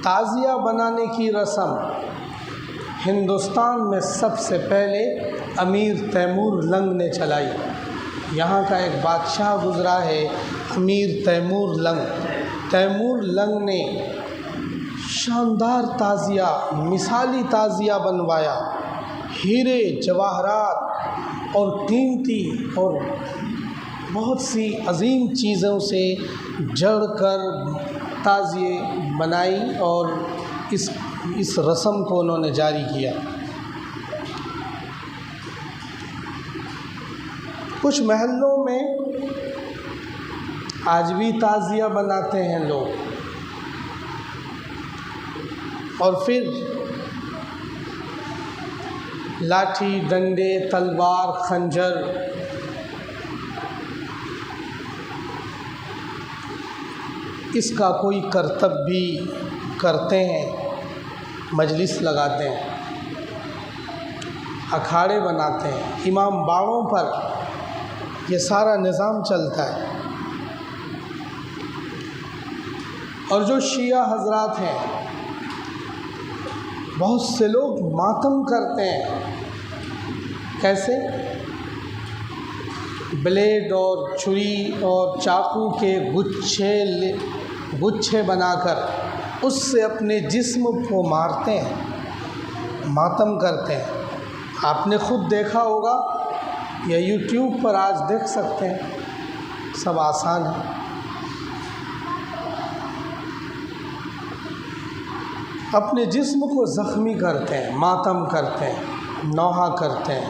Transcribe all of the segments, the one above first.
تعزیہ بنانے کی رسم ہندوستان میں سب سے پہلے امیر تیمور لنگ نے چلائی۔ یہاں کا ایک بادشاہ گزرا ہے امیر تیمور لنگ۔ تیمور لنگ نے شاندار تعزیہ، مثالی تعزیہ بنوایا، ہیرے جواہرات اور قیمتی اور بہت سی عظیم چیزوں سے جڑ کر تعزیے بنائی اور اس رسم کو انہوں نے جاری کیا۔ کچھ محلوں میں آج بھی تعزیہ بناتے ہیں لوگ، اور پھر لاٹھی، ڈنڈے، تلوار، خنجر اس کا کوئی کرتب بھی کرتے ہیں، مجلس لگاتے ہیں، اکھاڑے بناتے ہیں، امام باڑوں پر یہ سارا نظام چلتا ہے۔ اور جو شیعہ حضرات ہیں، بہت سے لوگ ماتم کرتے ہیں۔ کیسے؟ بلیڈ اور چھری اور چاقو کے گچھے بنا کر اس سے اپنے جسم کو مارتے ہیں، ماتم کرتے ہیں۔ آپ نے خود دیکھا ہوگا یا یوٹیوب پر آج دیکھ سکتے ہیں، سب آسان ہے۔ اپنے جسم کو زخمی کرتے ہیں، ماتم کرتے ہیں، نوحہ کرتے ہیں۔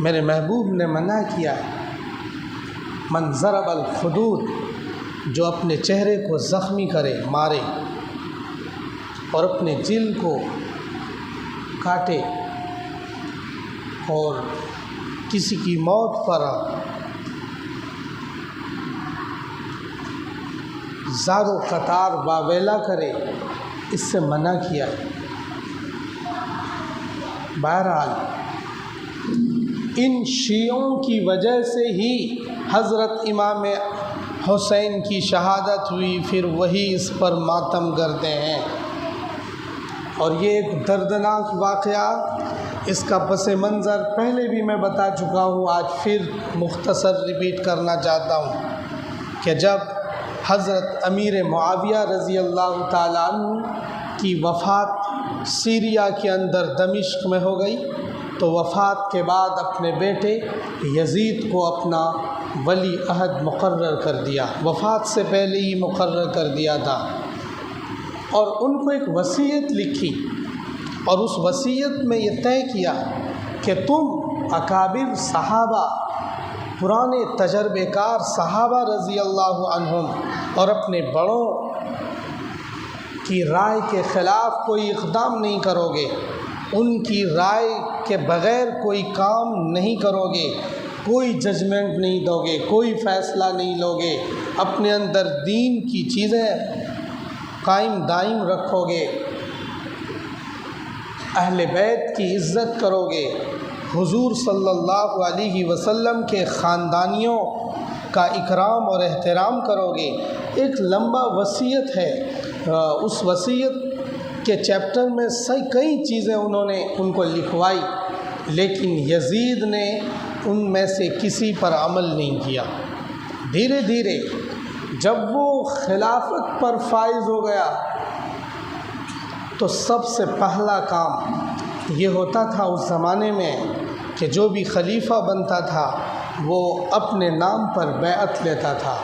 میرے محبوب نے منع کیا ہے، من ضرب الخدود، جو اپنے چہرے کو زخمی کرے، مارے اور اپنے جلد کو کاٹے اور کسی کی موت پر زار و قطار واویلا کرے، اس سے منع کیا ہے۔ بہرحال ان شیعوں کی وجہ سے ہی حضرت امام حسین کی شہادت ہوئی، پھر وہی اس پر ماتم کرتے ہیں۔ اور یہ ایک دردناک واقعہ، اس کا پس منظر پہلے بھی میں بتا چکا ہوں، آج پھر مختصر ریپیٹ کرنا چاہتا ہوں کہ جب حضرت امیر معاویہ رضی اللہ تعالیٰ عنہ کی وفات سیریا کے اندر دمشق میں ہو گئی، تو وفات کے بعد اپنے بیٹے یزید کو اپنا ولی عہد مقرر کر دیا، وفات سے پہلے ہی مقرر کر دیا تھا، اور ان کو ایک وصیت لکھی، اور اس وصیت میں یہ طے کیا کہ تم اکابر صحابہ، پرانے تجربے کار صحابہ رضی اللہ عنہم اور اپنے بڑوں کی رائے کے خلاف کوئی اقدام نہیں کرو گے، ان کی رائے کے بغیر کوئی کام نہیں کرو گے، کوئی ججمنٹ نہیں دو گے، کوئی فیصلہ نہیں لو گے، اپنے اندر دین کی چیزیں قائم دائم رکھو گے، اہل بیت کی عزت کرو گے، حضور صلی اللہ علیہ وسلم کے خاندانیوں کا اکرام اور احترام کرو گے۔ ایک لمبا وصیت ہے، اس وصیت کے چیپٹر میں کئی چیزیں انہوں نے ان کو لکھوائی، لیکن یزید نے ان میں سے کسی پر عمل نہیں کیا۔ دھیرے دھیرے جب وہ خلافت پر فائز ہو گیا تو سب سے پہلا کام یہ ہوتا تھا اس زمانے میں کہ جو بھی خلیفہ بنتا تھا وہ اپنے نام پر بیعت لیتا تھا۔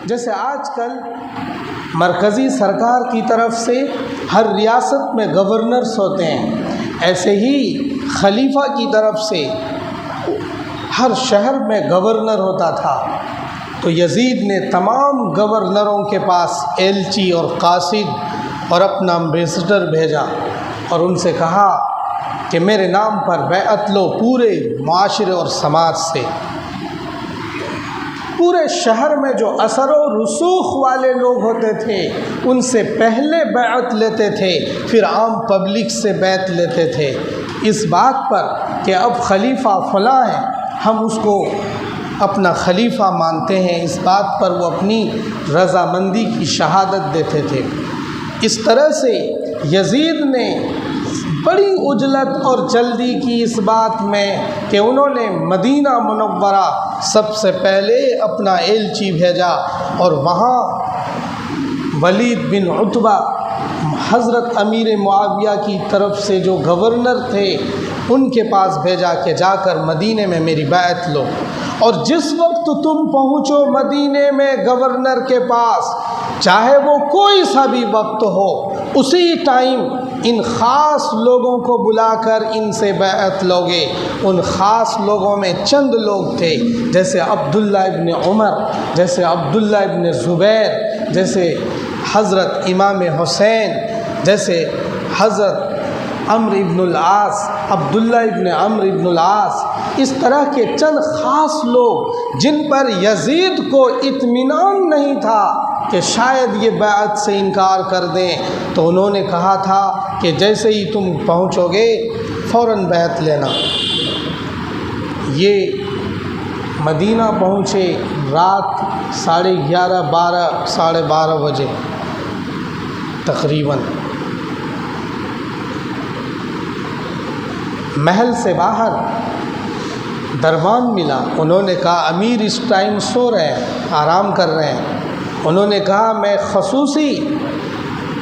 جیسے آج کل مرکزی سرکار کی طرف سے ہر ریاست میں گورنرز ہوتے ہیں، ایسے ہی خلیفہ کی طرف سے ہر شہر میں گورنر ہوتا تھا۔ تو یزید نے تمام گورنروں کے پاس ایلچی اور قاصد اور اپنا ایمبیسڈر بھیجا اور ان سے کہا کہ میرے نام پر بیعت لو پورے معاشرے اور سماج سے۔ پورے شہر میں جو اثر و رسوخ والے لوگ ہوتے تھے ان سے پہلے بیعت لیتے تھے، پھر عام پبلک سے بیعت لیتے تھے، اس بات پر کہ اب خلیفہ فلاں ہے، ہم اس کو اپنا خلیفہ مانتے ہیں، اس بات پر وہ اپنی رضامندی کی شہادت دیتے تھے۔ اس طرح سے یزید نے بڑی عجلت اور جلدی کی اس بات میں کہ انہوں نے مدینہ منورہ سب سے پہلے اپنا ایلچی بھیجا اور وہاں ولید بن عتبہ حضرت امیر معاویہ کی طرف سے جو گورنر تھے ان کے پاس بھیجا کہ جا کر مدینے میں میری بیعت لو، اور جس وقت تم پہنچو مدینے میں گورنر کے پاس، چاہے وہ کوئی سا بھی وقت ہو، اسی ٹائم ان خاص لوگوں کو بلا کر ان سے بیعت لوگے۔ ان خاص لوگوں میں چند لوگ تھے، جیسے عبداللہ ابن عمر، جیسے عبداللہ ابن زبیر، جیسے حضرت امام حسین، جیسے حضرت عمرو ابن العاص، عبداللہ ابن عمرو ابن العاص، اس طرح کے چند خاص لوگ جن پر یزید کو اطمینان نہیں تھا کہ شاید یہ بیعت سے انکار کر دیں، تو انہوں نے کہا تھا کہ جیسے ہی تم پہنچو گے فوراً بیعت لینا۔ یہ مدینہ پہنچے رات 11:30 ساڑھے 12 بجے تقریباً۔ محل سے باہر دربان ملا، انہوں نے کہا امیر اس ٹائم سو رہے ہیں، آرام کر رہے ہیں۔ انہوں نے کہا میں خصوصی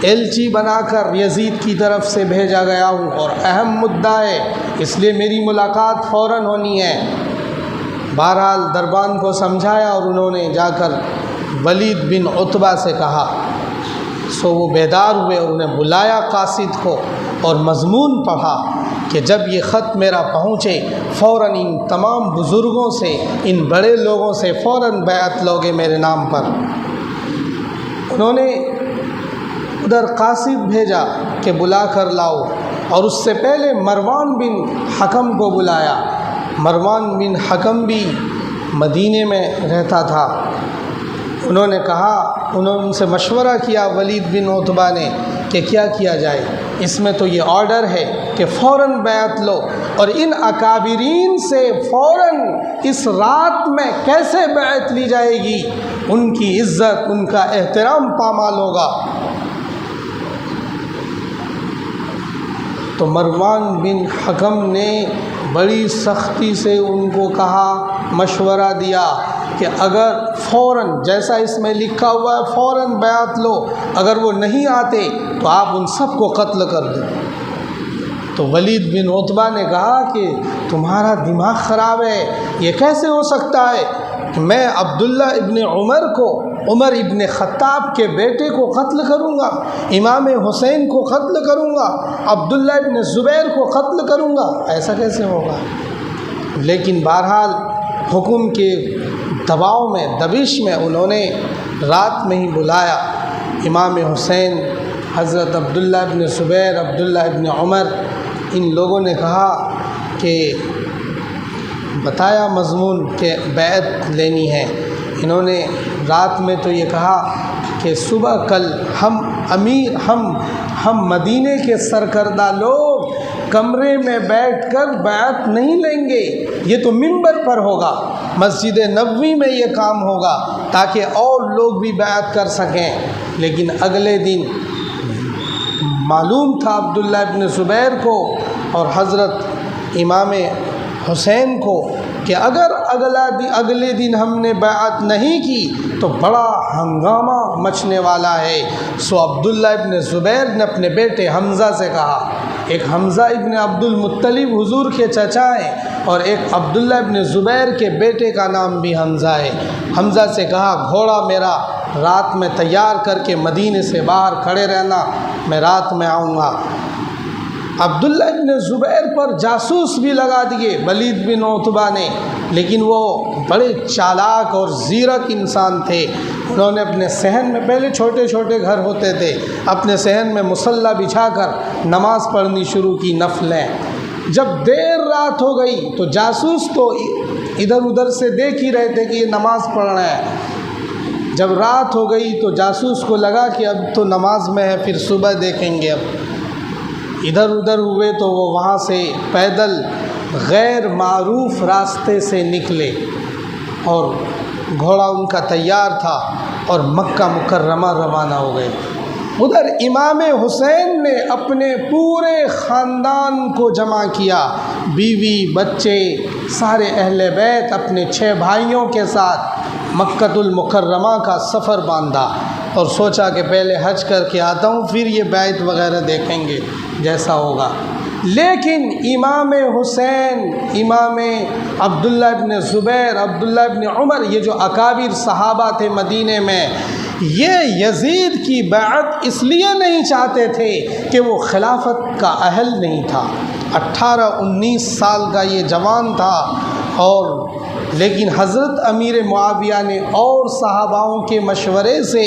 ایلچی بنا کر یزید کی طرف سے بھیجا گیا ہوں اور اہم مدعا ہے، اس لیے میری ملاقات فوراً ہونی ہے۔ بہرحال دربان کو سمجھایا اور انہوں نے جا کر ولید بن عتبہ سے کہا، سو وہ بیدار ہوئے اور انہیں بلایا قاصد کو اور مضمون پڑھا کہ جب یہ خط میرا پہنچے فوراً ان تمام بزرگوں سے، ان بڑے لوگوں سے فوراً بیعت لوگے میرے نام پر۔ انہوں نے ادھر قاصد بھیجا کہ بلا کر لاؤ، اور اس سے پہلے مروان بن حکم کو بلایا۔ مروان بن حکم بھی مدینے میں رہتا تھا۔ انہوں نے کہا، انہوں نے ان سے مشورہ کیا ولید بن عتبہ نے کہ کیا کیا جائے، اس میں تو یہ آرڈر ہے کہ فوراً بیعت لو، اور ان اکابرین سے فوراً اس رات میں کیسے بیعت لی جائے گی، ان کی عزت، ان کا احترام پامال ہوگا۔ تو مروان بن حکم نے بڑی سختی سے ان کو کہا، مشورہ دیا کہ اگر فوراً جیسا اس میں لکھا ہوا ہے فوراً بیعت لو، اگر وہ نہیں آتے تو آپ ان سب کو قتل کر دو۔ تو ولید بن عتبہ نے کہا کہ تمہارا دماغ خراب ہے، یہ کیسے ہو سکتا ہے کہ میں عبداللہ ابن عمر کو، عمر ابن خطاب کے بیٹے کو قتل کروں گا، امام حسین کو قتل کروں گا، عبداللہ ابن زبیر کو قتل کروں گا، ایسا کیسے ہوگا؟ لیکن بہرحال حکم کے دباؤ میں، دبش میں انہوں نے رات میں ہی بلایا امام حسین، حضرت عبداللہ ابن زبیر، عبداللہ ابن عمر۔ ان لوگوں نے کہا کہ بتایا مضمون کہ بیعت لینی ہے۔ انہوں نے رات میں تو یہ کہا کہ صبح کل ہم مدینے کے سرکردہ لوگ کمرے میں بیٹھ کر بیعت نہیں لیں گے، یہ تو منبر پر ہوگا، مسجد نبوی میں یہ کام ہوگا تاکہ اور لوگ بھی بیعت کر سکیں۔ لیکن اگلے دن معلوم تھا عبداللہ ابن زبیر کو اور حضرت امام حسین کو کہ اگر اگلے دن ہم نے بیعت نہیں کی تو بڑا ہنگامہ مچنے والا ہے۔ سو عبداللہ ابن زبیر نے اپنے بیٹے حمزہ سے کہا، ایک حمزہ ابن عبد المطلب حضور کے چچا ہیں اور ایک عبداللہ ابن زبیر کے بیٹے کا نام بھی حمزہ ہے۔ حمزہ سے کہا گھوڑا میرا رات میں تیار کر کے مدینے سے باہر کھڑے رہنا، میں رات میں آؤں گا۔ عبداللہ ابن زبیر پر جاسوس بھی لگا دیے ولید بن عتبہ نے، لیکن وہ بڑے چالاک اور زیرک انسان تھے۔ انہوں نے اپنے صحن میں، پہلے چھوٹے چھوٹے گھر ہوتے تھے، اپنے صحن میں مصلی بچھا کر نماز پڑھنی شروع کی، نفلیں۔ جب دیر رات ہو گئی تو جاسوس تو ادھر ادھر سے دیکھ ہی رہے تھے کہ یہ نماز پڑھ رہے ہیں۔ جب رات ہو گئی تو جاسوس کو لگا کہ اب تو نماز میں ہے، پھر صبح دیکھیں گے۔ اب ادھر ادھر ہوئے تو وہ وہاں سے پیدل غیر معروف راستے سے نکلے اور گھوڑا ان کا تیار تھا اور مکہ مکرمہ روانہ ہو گئے۔ ادھر امام حسین نے اپنے پورے خاندان کو جمع کیا، بیوی بچے سارے اہل بیت اپنے 6 بھائیوں کے ساتھ مکۃ المکرمہ کا سفر باندھا اور سوچا کہ پہلے حج کر کے آتا ہوں، پھر یہ بیت وغیرہ دیکھیں گے جیسا ہوگا۔ لیکن امام حسین، امام عبداللہ ابن زبیر، عبداللہ ابن عمر، یہ جو اکابر صحابہ تھے مدینے میں، یہ یزید کی بیعت اس لیے نہیں چاہتے تھے کہ وہ خلافت کا اہل نہیں تھا، 18-19 سال کا یہ جوان تھا، اور لیکن حضرت امیر معاویہ نے اور صحاباؤں کے مشورے سے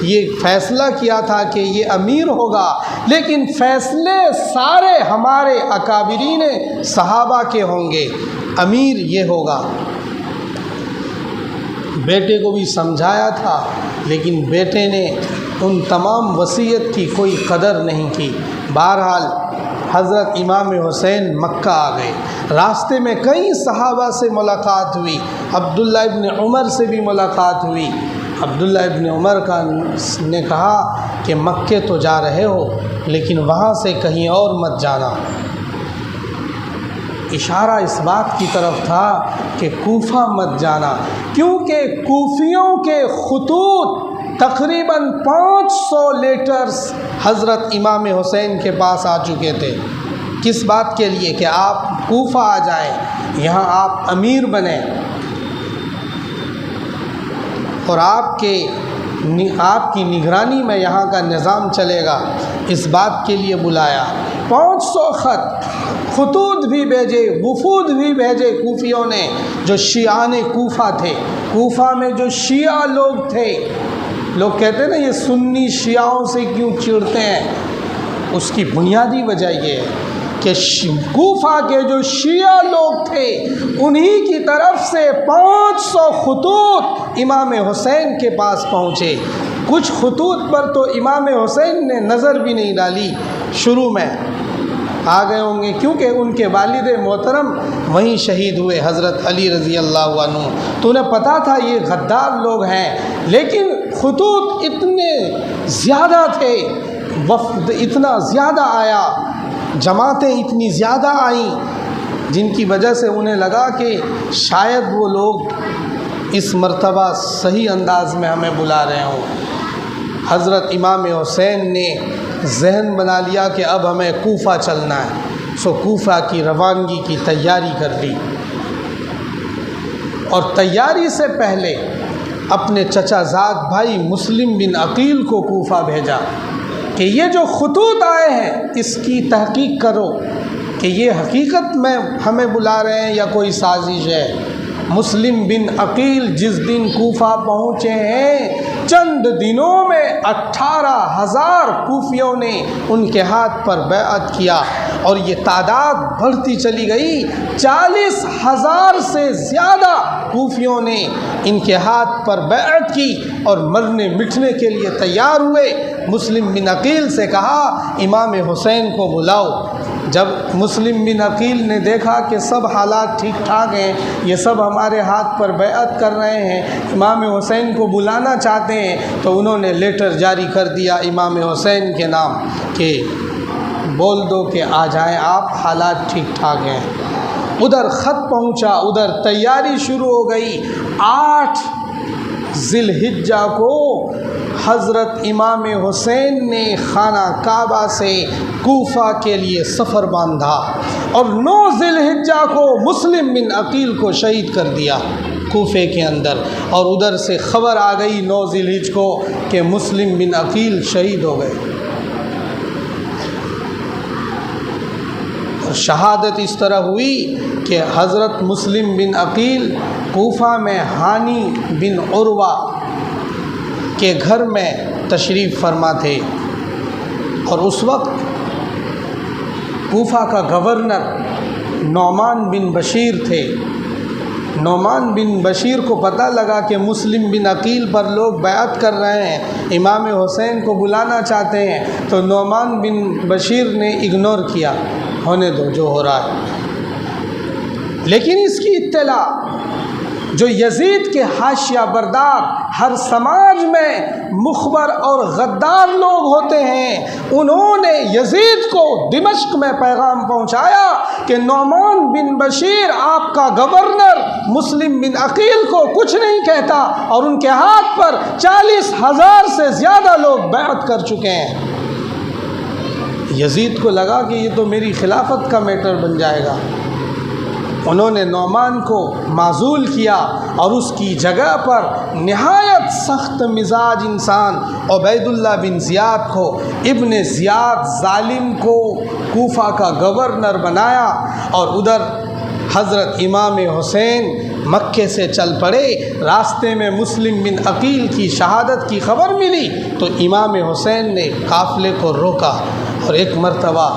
یہ فیصلہ کیا تھا کہ یہ امیر ہوگا، لیکن فیصلے سارے ہمارے اکابرین صحابہ کے ہوں گے، امیر یہ ہوگا۔ بیٹے کو بھی سمجھایا تھا، لیکن بیٹے نے ان تمام وصیت کی کوئی قدر نہیں کی۔ بہرحال حضرت امام حسین مکہ آ گئے، راستے میں کئی صحابہ سے ملاقات ہوئی، عبداللہ ابن عمر سے بھی ملاقات ہوئی۔ عبداللہ ابن عمر نے کہا کہ مکے تو جا رہے ہو لیکن وہاں سے کہیں اور مت جانا، اشارہ اس بات کی طرف تھا کہ کوفہ مت جانا، کیونکہ کوفیوں کے خطوط تقریباً 500 لیٹرز حضرت امام حسین کے پاس آ چکے تھے۔ کس بات کے لیے؟ کہ آپ کوفہ آ جائیں، یہاں آپ امیر بنیں اور آپ کی نگرانی میں یہاں کا نظام چلے گا، اس بات کے لیے بلایا۔ 500 خطوط بھی بھیجے، وفود بھی بھیجے کوفیوں نے، جو شیعان کوفہ تھے۔ کوفہ میں جو شیعہ لوگ تھے، لوگ کہتے ہیں نا یہ سنی شیعوں سے کیوں چڑھتے ہیں، اس کی بنیادی وجہ یہ ہے کہ کوفہ کے جو شیعہ لوگ تھے انہی کی طرف سے 500 خطوط امام حسین کے پاس پہنچے۔ کچھ خطوط پر تو امام حسین نے نظر بھی نہیں ڈالی، شروع میں آ گئے ہوں گے کیونکہ ان کے والد محترم وہیں شہید ہوئے، حضرت علی رضی اللہ عنہ، تو انہیں پتہ تھا یہ غدار لوگ ہیں، لیکن خطوط اتنے زیادہ تھے، وفد اتنا زیادہ آیا، جماعتیں اتنی زیادہ آئیں، جن کی وجہ سے انہیں لگا کہ شاید وہ لوگ اس مرتبہ صحیح انداز میں ہمیں بلا رہے ہوں۔ حضرت امام حسین نے ذہن بنا لیا کہ اب ہمیں کوفہ چلنا ہے، سو کوفہ کی روانگی کی تیاری کر لی، اور تیاری سے پہلے اپنے چچا زاد بھائی مسلم بن عقیل کو کوفہ بھیجا کہ یہ جو خطوط آئے ہیں اس کی تحقیق کرو کہ یہ حقیقت میں ہمیں بلا رہے ہیں یا کوئی سازش ہے۔ مسلم بن عقیل جس دن کوفہ پہنچے ہیں، چند دنوں میں 18,000 کوفیوں نے ان کے ہاتھ پر بیعت کیا، اور یہ تعداد بڑھتی چلی گئی، 40,000 سے زیادہ کوفیوں نے ان کے ہاتھ پر بیعت کی اور مرنے مٹنے کے لیے تیار ہوئے۔ مسلم بن عقیل سے کہا امام حسین کو بلاؤ۔ جب مسلم بن عقیل نے دیکھا کہ سب حالات ٹھیک ٹھاک ہیں، یہ سب ہمارے ہاتھ پر بیعت کر رہے ہیں، امام حسین کو بلانا چاہتے ہیں، تو انہوں نے لیٹر جاری کر دیا امام حسین کے نام کہ بول دو کہ آ جائیں آپ، حالات ٹھیک ٹھاک ہیں۔ ادھر خط پہنچا، ادھر تیاری شروع ہو گئی۔ 8 ذی الحجہ کو حضرت امام حسین نے خانہ کعبہ سے کوفہ کے لیے سفر باندھا، اور 9 ذی الحجہ کو مسلم بن عقیل کو شہید کر دیا کوفے کے اندر، اور ادھر سے خبر آ گئی 9 ذی الحجہ کو کہ مسلم بن عقیل شہید ہو گئے۔ اور شہادت اس طرح ہوئی کہ حضرت مسلم بن عقیل کوفہ میں ہانی بن عروہ کے گھر میں تشریف فرما تھے، اور اس وقت کوفہ کا گورنر نعمان بن بشیر تھے۔ نعمان بن بشیر کو پتہ لگا کہ مسلم بن عقیل پر لوگ بیعت کر رہے ہیں، امام حسین کو بلانا چاہتے ہیں، تو نعمان بن بشیر نے اگنور کیا، ہونے دو جو ہو رہا ہے۔ لیکن اس کی اطلاع جو یزید کے حاشیہ بردار ہر سماج میں مخبر اور غدار لوگ ہوتے ہیں، انہوں نے یزید کو دمشق میں پیغام پہنچایا کہ نعمان بن بشیر آپ کا گورنر مسلم بن عقیل کو کچھ نہیں کہتا، اور ان کے ہاتھ پر 40,000 سے زیادہ لوگ بیعت کر چکے ہیں۔ یزید کو لگا کہ یہ تو میری خلافت کا میٹر بن جائے گا، انہوں نے نعمان کو معزول کیا اور اس کی جگہ پر نہایت سخت مزاج انسان عبید اللہ بن زیاد کو، ابن زیاد ظالم کو کوفہ کا گورنر بنایا، اور ادھر حضرت امام حسین مکے سے چل پڑے۔ راستے میں مسلم بن عقیل کی شہادت کی خبر ملی تو امام حسین نے قافلے کو روکا اور ایک مرتبہ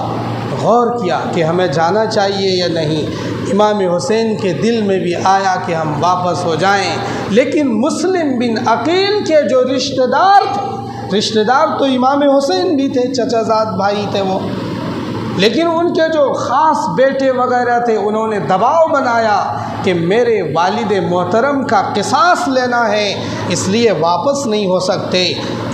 غور کیا کہ ہمیں جانا چاہیے یا نہیں۔ امام حسین کے دل میں بھی آیا کہ ہم واپس ہو جائیں، لیکن مسلم بن عقیل کے جو رشتہ دار تو امام حسین بھی تھے، چچا زاد بھائی تھے وہ، لیکن ان کے جو خاص بیٹے وغیرہ تھے انہوں نے دباؤ بنایا کہ میرے والد محترم کا قصاص لینا ہے، اس لیے واپس نہیں ہو سکتے،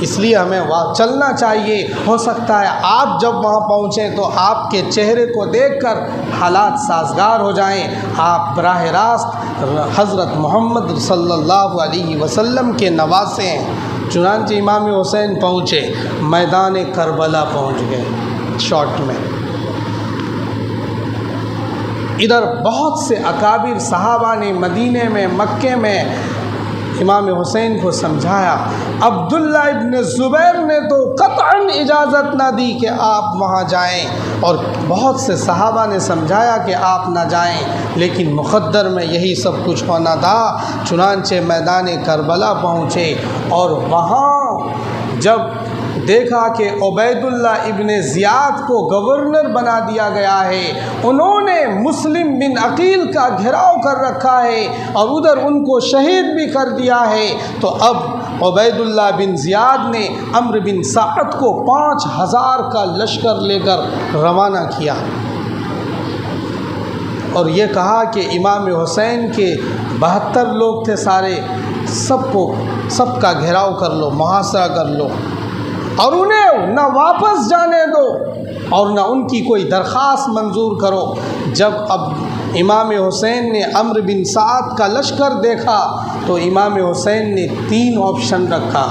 اس لیے ہمیں چلنا چاہیے۔ ہو سکتا ہے آپ جب وہاں پہنچیں تو آپ کے چہرے کو دیکھ کر حالات سازگار ہو جائیں، آپ براہ راست حضرت محمد صلی اللہ علیہ وسلم کے نواسے ہیں۔ چنانچہ امام حسین پہنچے، میدان کربلا پہنچ گئے شارٹ میں۔ ادھر بہت سے اکابر صحابہ نے مدینے میں، مکے میں امام حسین کو سمجھایا۔ عبداللہ ابن زبیر نے تو قطعاً اجازت نہ دی کہ آپ وہاں جائیں، اور بہت سے صحابہ نے سمجھایا کہ آپ نہ جائیں، لیکن مقدر میں یہی سب کچھ ہونا تھا۔ چنانچہ میدان کربلا پہنچے، اور وہاں جب دیکھا کہ عبید اللہ ابن زیاد کو گورنر بنا دیا گیا ہے، انہوں نے مسلم بن عقیل کا گھیراؤ کر رکھا ہے اور ادھر ان کو شہید بھی کر دیا ہے، تو اب عبید اللہ بن زیاد نے عمرو بن سعد کو 5,000 کا لشکر لے کر روانہ کیا، اور یہ کہا کہ امام حسین کے 72 لوگ تھے سارے، سب کا گھیراؤ کر لو، محاصرہ کر لو، اور انہیں نہ واپس جانے دو اور نہ ان کی کوئی درخواست منظور کرو۔ جب اب امام حسین نے عمرو بن سعد کا لشکر دیکھا تو امام حسین نے 3 آپشن رکھا،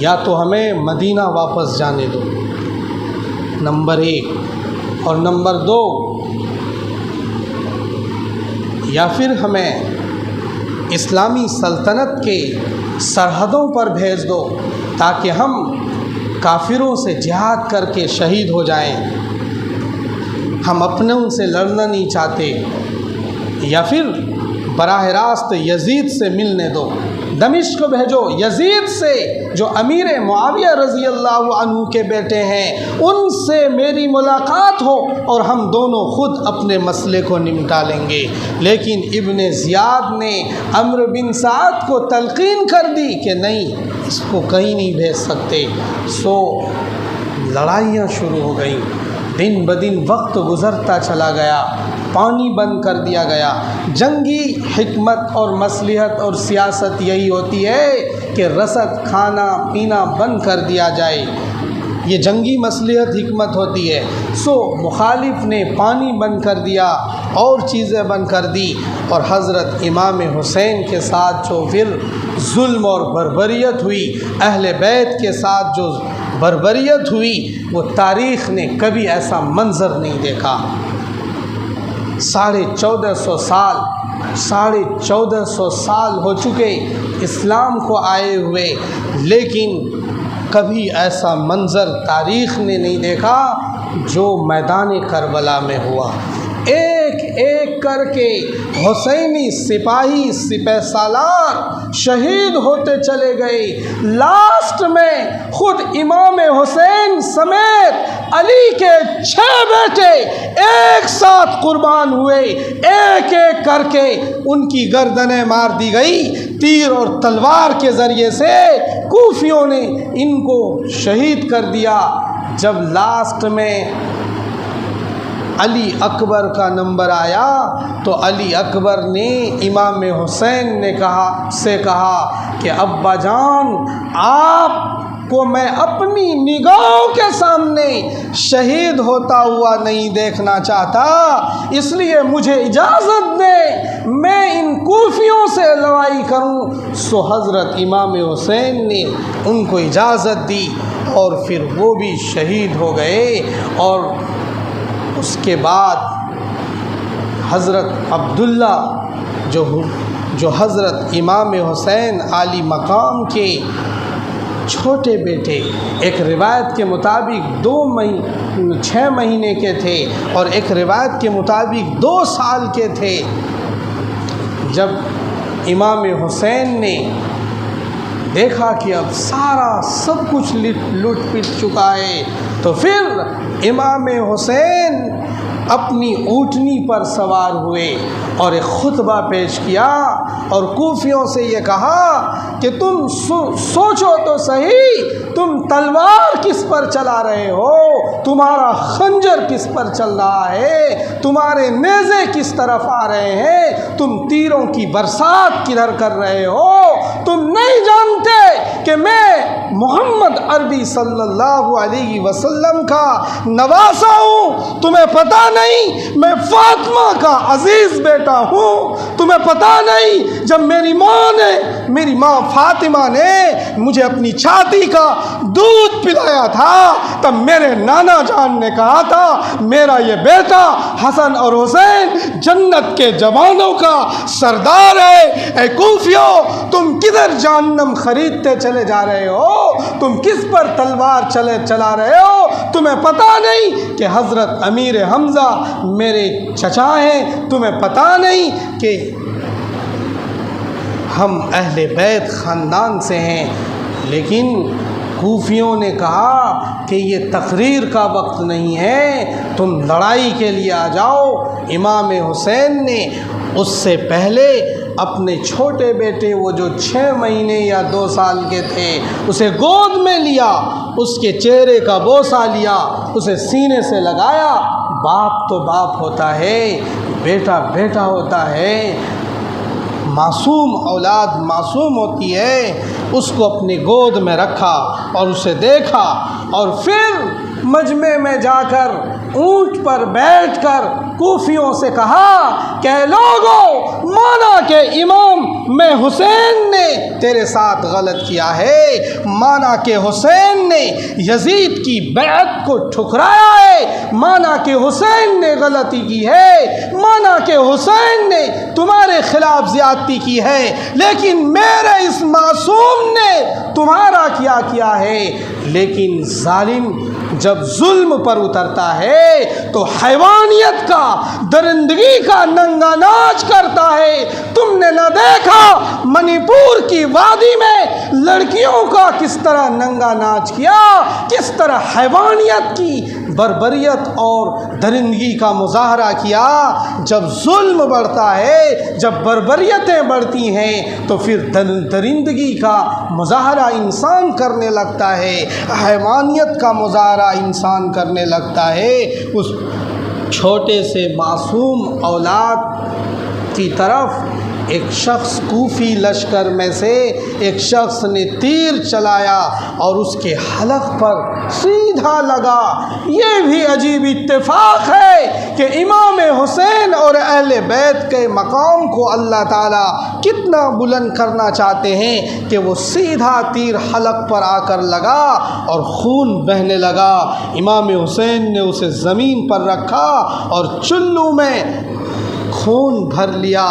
یا تو ہمیں مدینہ واپس جانے دو، نمبر 1، اور نمبر 2، یا پھر ہمیں اسلامی سلطنت کے سرحدوں پر بھیج دو تاکہ ہم کافروں سے جہاد کر کے شہید ہو جائیں، ہم اپنوں سے لڑنا نہیں چاہتے، یا پھر براہ راست یزید سے ملنے دو، دمشق کو بھیجو، یزید سے جو امیر معاویہ رضی اللہ عنہ کے بیٹے ہیں ان سے میری ملاقات ہو اور ہم دونوں خود اپنے مسئلے کو نمٹا لیں گے۔ لیکن ابن زیاد نے عمرو بن سعد کو تلقین کر دی کہ نہیں، اس کو کہیں نہیں بھیج سکتے۔ سو لڑائیاں شروع ہو گئیں، دن بدن وقت گزرتا چلا گیا، پانی بند کر دیا گیا۔ جنگی حکمت اور مصلحت اور سیاست یہی ہوتی ہے کہ رسد کھانا پینا بند کر دیا جائے، یہ جنگی مصلحت حکمت ہوتی ہے۔ سو مخالف نے پانی بند کر دیا اور چیزیں بند کر دی، اور حضرت امام حسین کے ساتھ جو پھر ظلم اور بربریت ہوئی، اہل بیت کے ساتھ جو بربریت ہوئی، وہ تاریخ نے کبھی ایسا منظر نہیں دیکھا۔ 1450 سال ہو چکے اسلام کو آئے ہوئے، لیکن کبھی ایسا منظر تاریخ نے نہیں دیکھا جو میدان کربلا میں ہوا۔ ایک ایک کر کے حسینی سپاہی سپہ سالار شہید ہوتے چلے گئے۔ لاسٹ میں خود امام حسین سمیت علی کے 6 بیٹے ایک ساتھ قربان ہوئے، ایک ایک کر کے ان کی گردنیں مار دی گئی تیر اور تلوار کے ذریعے سے۔ کوفیوں نے ان کو شہید کر دیا۔ جب لاسٹ میں علی اکبر کا نمبر آیا تو علی اکبر نے امام حسین نے کہا کہ ابا جان آپ کو میں اپنی نگاہوں کے سامنے شہید ہوتا ہوا نہیں دیکھنا چاہتا، اس لیے مجھے اجازت دیں میں ان کوفیوں سے لڑائی کروں۔ سو حضرت امام حسین نے ان کو اجازت دی اور پھر وہ بھی شہید ہو گئے۔ اور اس کے بعد حضرت عبداللہ جو حضرت امام حسین عالی مقام کے چھوٹے بیٹے، ایک روایت کے مطابق 6 مہینے کے تھے اور ایک روایت کے مطابق 2 سال کے تھے، جب امام حسین نے دیکھا کہ اب سب کچھ لٹ پٹ چکا ہے، تو پھر امام حسین اپنی اونٹنی پر سوار ہوئے اور ایک خطبہ پیش کیا اور کوفیوں سے یہ کہا کہ تم سوچو تو صحیح، تم تلوار کس پر چلا رہے ہو، تمہارا خنجر کس پر چل رہا ہے، تمہارے نیزے کس طرف آ رہے ہیں، تم تیروں کی برسات کدھر کر رہے ہو، تم نہیں جانتے کہ میں محمد عربی صلی اللہ علیہ وسلم کا نواسا ہوں، تمہیں پتہ نہیں میں فاطمہ کا عزیز بیٹا ہوں، تمہیں پتہ نہیں جب میری ماں فاطمہ نے مجھے اپنی چھاتی کا دودھ پلایا تھا تب میرے نانا جان نے کہا تھا میرا یہ بیٹا حسن اور حسین جنت کے جوانوں کا سردار ہے۔ اے کوفیوں، تم کدھر جہنم خریدتے چلے جا رہے ہو، تم کس پر تلوار چلا رہے ہو، تمہیں پتہ نہیں کہ حضرت امیر حمزہ میرے چچا ہیں، تمہیں پتہ نہیں کہ ہم اہل بیت خاندان سے ہیں۔ لیکن کوفیوں نے کہا کہ یہ تقریر کا وقت نہیں ہے، تم لڑائی کے لیے آ جاؤ۔ امام حسین نے اس سے پہلے اپنے چھوٹے بیٹے وہ جو 6 مہینے یا 2 سال کے تھے اسے گود میں لیا، اس کے چہرے کا بوسہ لیا، اسے سینے سے لگایا۔ باپ تو باپ ہوتا ہے، بیٹا بیٹا ہوتا ہے، معصوم اولاد معصوم ہوتی ہے۔ اس کو اپنی گود میں رکھا اور اسے دیکھا اور پھر مجمع میں جا کر اونٹ پر بیٹھ کر کوفیوں سے کہا کہ لوگوں، مانا کہ امام میں حسین نے تیرے ساتھ غلط کیا ہے، مانا کہ حسین نے یزید کی بیعت کو ٹھکرایا ہے، مانا کہ حسین نے غلطی کی ہے، مانا کہ حسین نے تمہارے خلاف زیادتی کی ہے، لیکن میرے اس معصوم نے تمہارا کیا ہے۔ لیکن ظالم جب ظلم پر اترتا ہے تو حیوانیت کا، درندگی کا ننگا ناچ کرتا ہے۔ تم نے نہ دیکھا منی پور کی وادی میں لڑکیوں کا کس طرح ننگا ناچ کیا، کس طرح حیوانیت کی بربریت اور درندگی کا مظاہرہ کیا۔ جب ظلم بڑھتا ہے، جب بربریتیں بڑھتی ہیں تو پھر درندگی کا مظاہرہ انسان کرنے لگتا ہے، حیوانیت کا مظاہرہ انسان کرنے لگتا ہے۔ اس چھوٹے سے معصوم اولاد کی طرف ایک شخص کوفی لشکر میں سے ایک شخص نے تیر چلایا اور اس کے حلق پر سیدھا لگا۔ یہ بھی عجیب اتفاق ہے کہ امام حسین اور اہل بیت کے مقام کو اللہ تعالیٰ کتنا بلند کرنا چاہتے ہیں کہ وہ سیدھا تیر حلق پر آ کر لگا اور خون بہنے لگا۔ امام حسین نے اسے زمین پر رکھا اور چلو میں خون بھر لیا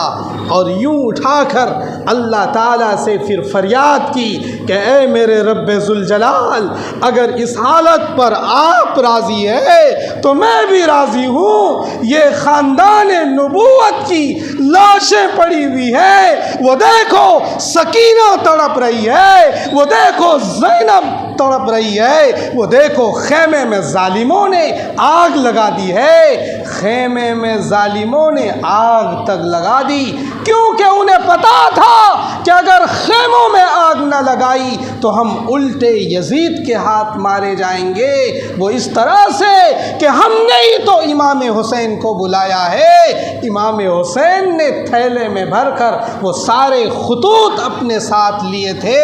اور یوں اٹھا کر اللہ تعالیٰ سے پھر فریاد کی کہ اے میرے رب ذوالجلال، اگر اس حالت پر آپ راضی ہے تو میں بھی راضی ہوں۔ یہ خاندان نبوت کی لاشیں پڑی ہوئی ہے، وہ دیکھو سکینہ تڑپ رہی ہے، وہ دیکھو زینب تڑپ رہی ہے، وہ دیکھو خیمے میں ظالموں نے آگ لگا دی ہے، خیمے میں ظالموں نے آگ تک لگا دی، کیونکہ انہیں پتا تھا کہ اگر خیموں میں آگ نہ لگائی تو ہم الٹے یزید کے ہاتھ مارے جائیں گے، وہ اس طرح سے کہ ہم نے ہی تو امام حسین کو بلایا ہے۔ امام حسین نے تھیلے میں بھر کر وہ سارے خطوط اپنے ساتھ لیے تھے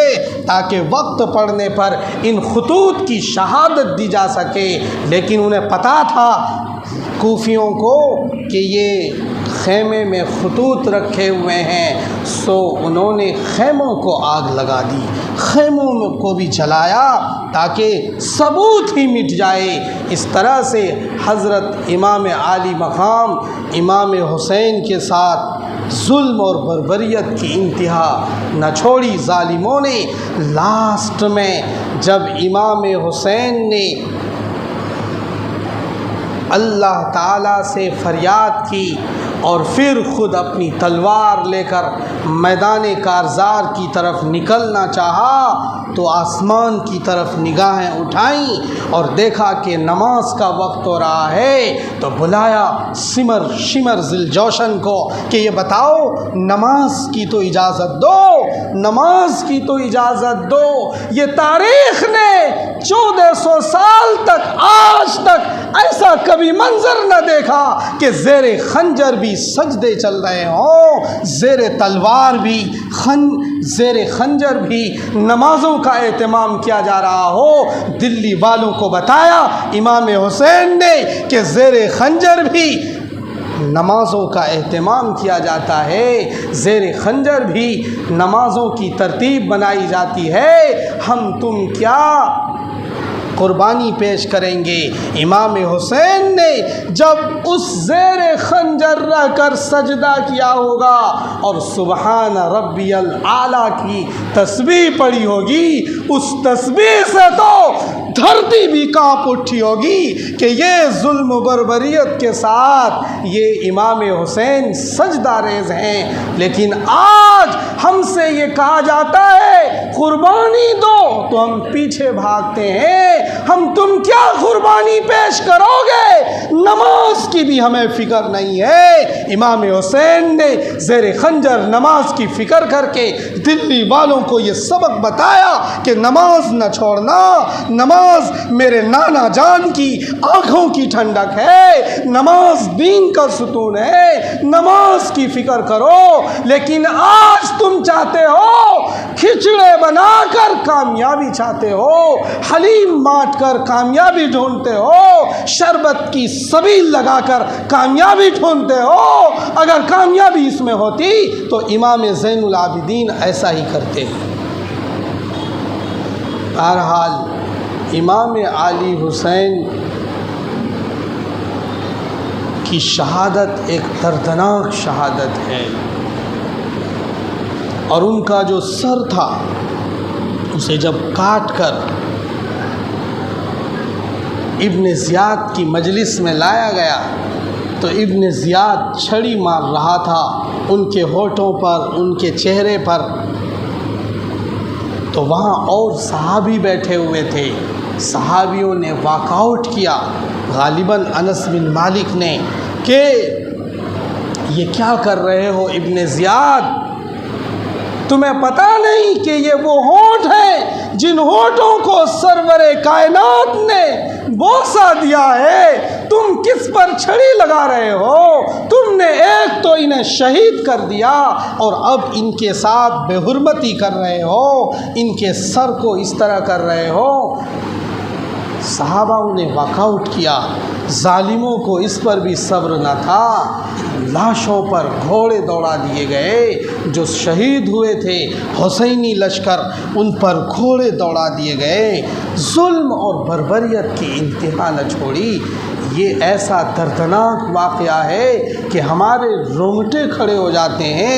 تاکہ وقت پڑنے پر ان خطوط کی شہادت دی جا سکے، لیکن انہیں پتا تھا کوفیوں کو کہ یہ خیمے میں خطوط رکھے ہوئے ہیں، سو انہوں نے خیموں کو آگ لگا دی، خیموں کو بھی جلایا تاکہ ثبوت ہی مٹ جائے۔ اس طرح سے حضرت امام عالی مقام امام حسین کے ساتھ ظلم اور بربریت کی انتہا نہ چھوڑی ظالموں نے۔ لاسٹ میں جب امام حسین نے اللہ تعالیٰ سے فریاد کی اور پھر خود اپنی تلوار لے کر میدان کارزار کی طرف نکلنا چاہا تو آسمان کی طرف نگاہیں اٹھائیں اور دیکھا کہ نماز کا وقت ہو رہا ہے، تو بلایا سمر شمر ذوالجوشن کو کہ یہ بتاؤ نماز کی تو اجازت دو، نماز کی تو اجازت دو۔ یہ تاریخ نے 1400 سال تک آج تک ایسا کبھی منظر نہ دیکھا کہ زیر خنجر بھی سجدے چل رہے ہوں، زیر تلوار بھی زیر خنجر بھی نمازوں کا اہتمام کیا جا رہا ہو۔ دلی والوں کو بتایا امام حسین نے کہ زیر خنجر بھی نمازوں کا اہتمام کیا جاتا ہے، زیر خنجر بھی نمازوں کی ترتیب بنائی جاتی ہے، ہم تم کیا قربانی پیش کریں گے۔ امام حسین نے جب اس زیر خنجر رہ کر سجدہ کیا ہوگا اور سبحان ربی الاعلیٰ کی تسبیح پڑھی ہوگی، اس تسبیح سے تو دھرتی بھی کانپ اٹھی ہوگی کہ یہ ظلم و بربریت کے ساتھ یہ امام حسین سجدہ ریز ہیں۔ لیکن آج ہم سے یہ کہا جاتا ہے قربانی دو تو ہم پیچھے بھاگتے ہیں، ہم تم کیا قربانی پیش کرو گے؟ نماز کی بھی ہمیں فکر نہیں ہے۔ امام حسین نے زیر خنجر نماز کی فکر کر کے دلی والوں کو یہ سبق بتایا کہ نماز نہ چھوڑنا، نماز میرے نانا جان کی آنکھوں کی ٹھنڈک ہے، نماز دین کا ستون ہے، نماز کی فکر کرو۔ لیکن آج تم چاہتے ہو کھچڑے بنا کر کامیابی چاہتے ہو، حلیم بانٹ کر کامیابی ڈھونڈتے ہو، شربت کی سبیل لگا کر کامیابی ڈھونڈتے ہو۔ اگر کامیابی اس میں ہوتی تو امام زین العابدین ایسا ہی کرتے۔ بہرحال امام علی حسین کی شہادت ایک دردناک شہادت ہے، اور ان کا جو سر تھا اسے جب کاٹ کر ابن زیاد کی مجلس میں لایا گیا تو ابن زیاد چھڑی مار رہا تھا ان کے ہونٹوں پر، ان کے چہرے پر، تو وہاں اور صحابی بیٹھے ہوئے تھے۔ صحابیوں نے واک آؤٹ کیا، غالباً انس بن مالک نے، کہ یہ کیا کر رہے ہو ابن زیاد؟ تمہیں پتہ نہیں کہ یہ وہ ہونٹ ہیں جن ہونٹوں کو سرور کائنات نے بوسہ دیا ہے؟ تم کس پر چھڑی لگا رہے ہو؟ تم نے ایک تو انہیں شہید کر دیا اور اب ان کے ساتھ بے حرمتی کر رہے ہو، ان کے سر کو اس طرح کر رہے ہو۔ صحابہ نے واک آؤٹ کیا، ظالموں کو اس پر بھی صبر نہ تھا، لاشوں پر گھوڑے دوڑا دیے گئے، جو شہید ہوئے تھے حسینی لشکر ان پر گھوڑے دوڑا دیے گئے، ظلم اور بربریت کی انتہا نہ چھوڑی۔ یہ ایسا دردناک واقعہ ہے کہ ہمارے رونگٹے کھڑے ہو جاتے ہیں۔